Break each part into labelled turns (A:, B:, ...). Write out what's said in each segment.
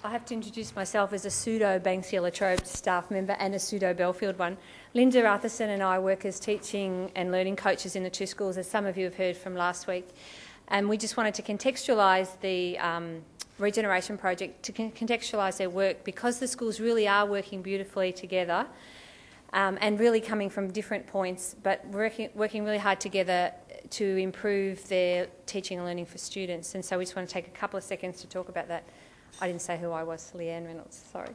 A: I have to introduce myself as a pseudo Banksia LaTrobe staff member and a pseudo Belfield one. Linda Arthurson and I work as teaching and learning coaches in the two schools, as some of you have heard from last week. And we just wanted to contextualise the regeneration project, to contextualise their work, because the schools really are working beautifully together and really coming from different points, but working really hard together to improve their teaching and learning for students. And so we just want to take a couple of seconds to talk about that. I didn't say who I was, Leanne Reynolds, sorry.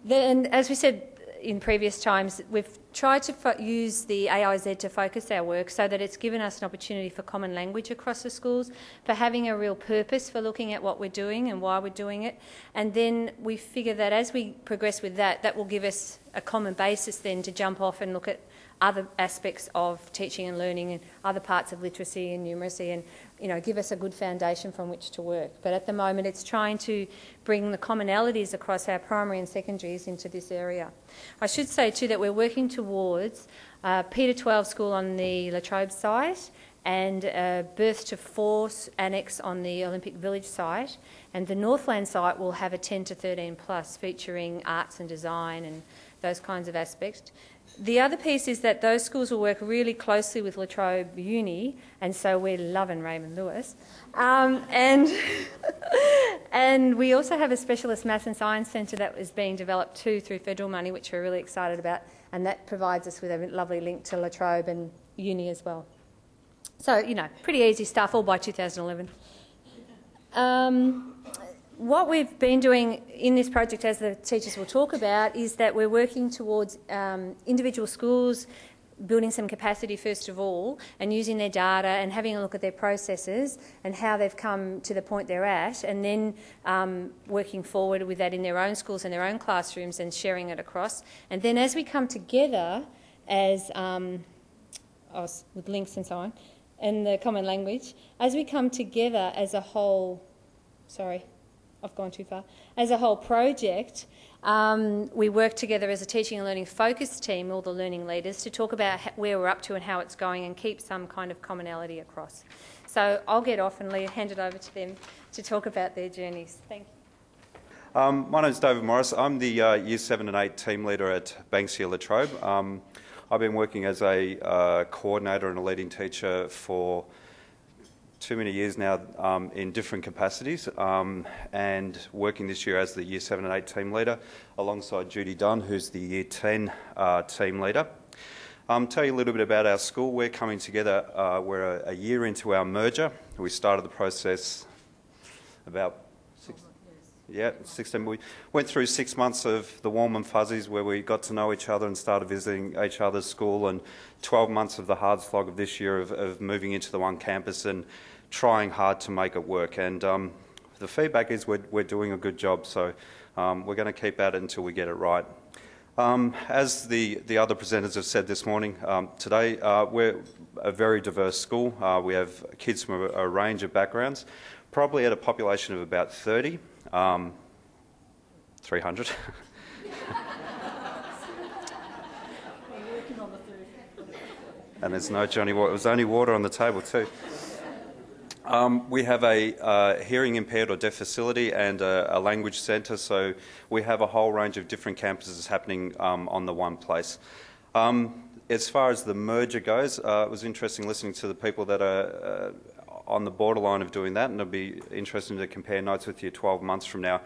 A: Then, as we said in previous times, we've tried to use the AIZ to focus our work so that it's given us an opportunity for common language across the schools, for having a real purpose for looking at what we're doing and why we're doing it. And then we figure that as we progress with that, that will give us a common basis then to jump off and look at other aspects of teaching and learning and other parts of literacy and numeracy, and give us a good foundation from which to work. But at the moment it's trying to bring the commonalities across our primary and secondaries into this area. I should say too that we're working towards Peter 12 school on the LaTrobe site and Birth to 4 annex on the Olympic Village site, and the Northland site will have a 10 to 13 plus featuring arts and design and those kinds of aspects. The other piece is that those schools will work really closely with LaTrobe Uni, and so we're loving Raymond Lewis. And we also have a specialist maths and science centre that is being developed too through federal money, which we're really excited about, and that provides us with a lovely link to LaTrobe and Uni as well. So, pretty easy stuff, all by 2011. What we've been doing in this project, as the teachers will talk about, is that we're working towards individual schools building some capacity first of all, and using their data and having a look at their processes and how they've come to the point they're at, and then working forward with that in their own schools and their own classrooms and sharing it across. And then as we come together as, with links and so on, and the common language, as we come together as a whole, sorry, I've gone too far. As a whole project, we work together as a teaching and learning focus team, all the learning leaders, to talk about where we're up to and how it's going and keep some kind of commonality across. So I'll get off and hand it over to them to talk about their journeys. Thank you.
B: My name's David Morris. I'm the Year 7 and 8 team leader at Banksia LaTrobe. I've been working as a coordinator and a leading teacher for too many years now in different capacities, and working this year as the Year 7 and 8 team leader alongside Judy Dunn, who's the Year 10 team leader. Tell you a little bit about our school. We're coming together, we're a year into our merger. We started the process about 16. We went through 6 months of the warm and fuzzies where we got to know each other and started visiting each other's school, and 12 months of the hard slog of this year of moving into the one campus and trying hard to make it work. And the feedback is we're doing a good job, so we're going to keep at it until we get it right. As the other presenters have said this morning, today we're a very diverse school. We have kids from a range of backgrounds, probably at a population of about 30. 300. And there's no Johnny Water. It was only water on the table too. We have a hearing impaired or deaf facility and a language centre, so we have a whole range of different campuses happening on the one place. As far as the merger goes, it was interesting listening to the people that are on the borderline of doing that, and it'll be interesting to compare notes with you 12 months from now.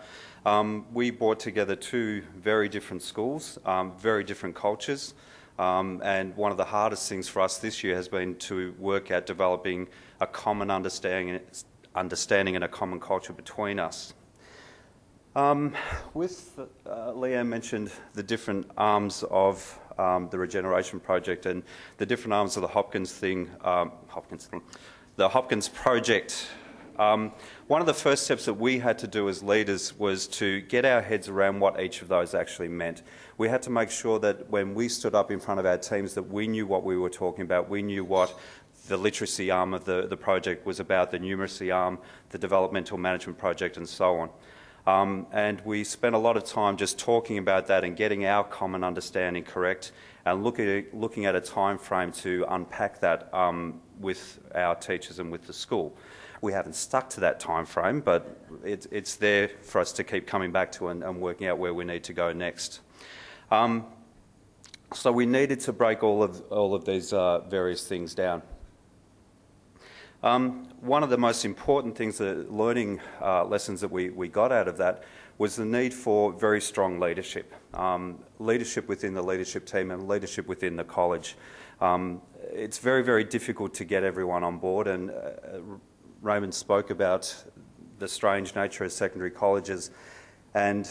B: We brought together two very different schools, very different cultures, and one of the hardest things for us this year has been to work at developing a common understanding and a common culture between us. Leanne mentioned the different arms of the regeneration project and the different arms of the the Hopkins project. One of the first steps that we had to do as leaders was to get our heads around what each of those actually meant. We had to make sure that when we stood up in front of our teams that we knew what we were talking about, we knew what the literacy arm of the project was about, the numeracy arm, the developmental management project and so on. And we spent a lot of time just talking about that and getting our common understanding correct and looking at a time frame to unpack that with our teachers and with the school. We haven't stuck to that time frame, but it's there for us to keep coming back to and working out where we need to go next. So we needed to break all of these various things down. One of the most important things, the learning lessons that we got out of that, was the need for very strong leadership. Leadership within the leadership team and leadership within the college. It's very, very difficult to get everyone on board, and Raymond spoke about the strange nature of secondary colleges, and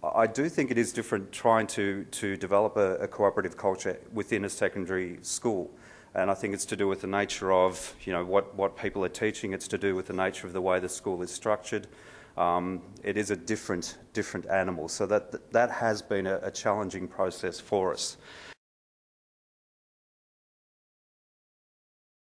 B: I do think it is different trying to develop a cooperative culture within a secondary school. And I think it's to do with the nature of, what people are teaching. It's to do with the nature of the way the school is structured. It is a different animal. So that has been a challenging process for us.